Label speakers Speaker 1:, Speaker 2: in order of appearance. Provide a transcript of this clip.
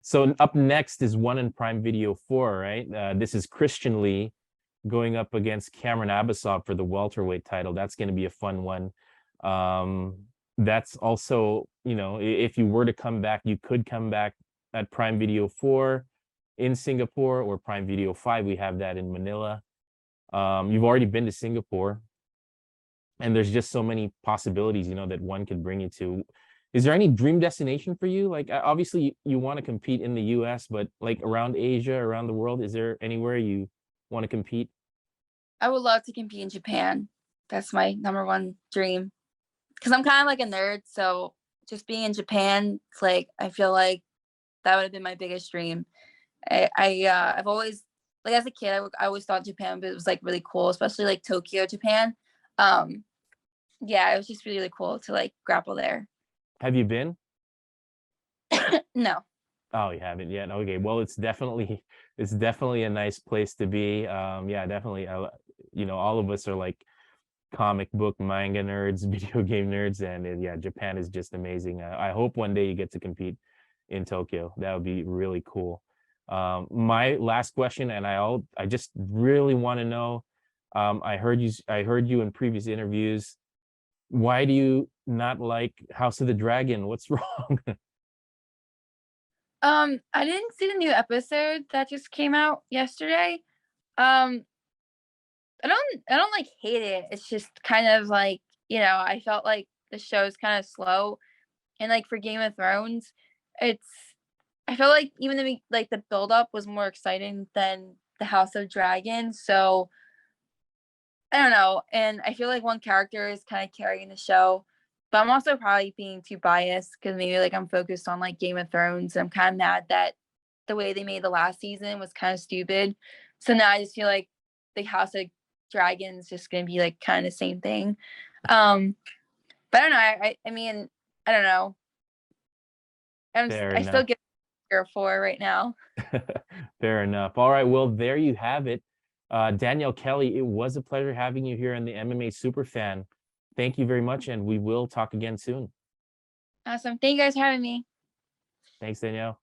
Speaker 1: So up next is one in Prime Video 4, right? This is Christian Lee going up against Cameron Abasov for the welterweight title. That's going to be a fun one. That's also, if you were to come back, you could come back at Prime Video 4 in Singapore or Prime Video 5. We have that in Manila. You've already been to Singapore, and there's just so many possibilities, that one could bring you to. Is there any dream destination for you? Like, obviously you want to compete in the US, but like around Asia, around the world, is there anywhere you want to compete?
Speaker 2: I would love to compete in Japan. That's my number one dream. Because I'm kind of like a nerd, so just being in Japan, it's like I feel like that would have been my biggest dream. I've always, like, as a kid, I always thought Japan was like really cool, especially like Tokyo, Japan. Yeah, it was just really, really cool to like grapple there.
Speaker 1: Have you been?
Speaker 2: No.
Speaker 1: Oh, you haven't yet. Okay. Well, it's definitely a nice place to be. Yeah, definitely. All of us are like comic book manga nerds, video game nerds, and yeah, Japan is just amazing. I hope one day you get to compete in Tokyo. That would be really cool. My last question, and I just really want to know. I heard you in previous interviews. Why do you not like House of the Dragon? What's wrong?
Speaker 2: I didn't see the new episode that just came out yesterday. Um, I don't like hate it. It's just kind of like, I felt like the show is kind of slow. And like for Game of Thrones, it's I felt like even the build up was more exciting than the House of Dragons. So I don't know. And I feel like one character is kind of carrying the show. But I'm also probably being too biased because maybe like I'm focused on like Game of Thrones. I'm kind of mad that the way they made the last season was kind of stupid. So now I just feel like the House of Dragons just gonna be like kind of the same thing. But I don't know. I mean, I don't know.
Speaker 1: Fair
Speaker 2: I still
Speaker 1: enough.
Speaker 2: get a 4 right now.
Speaker 1: Fair enough. All right. Well, there you have it. Danielle Kelly, it was a pleasure having you here on the MMA Superfan. Thank you very much, and we will talk again soon.
Speaker 2: Awesome. Thank you guys for having me.
Speaker 1: Thanks, Danielle.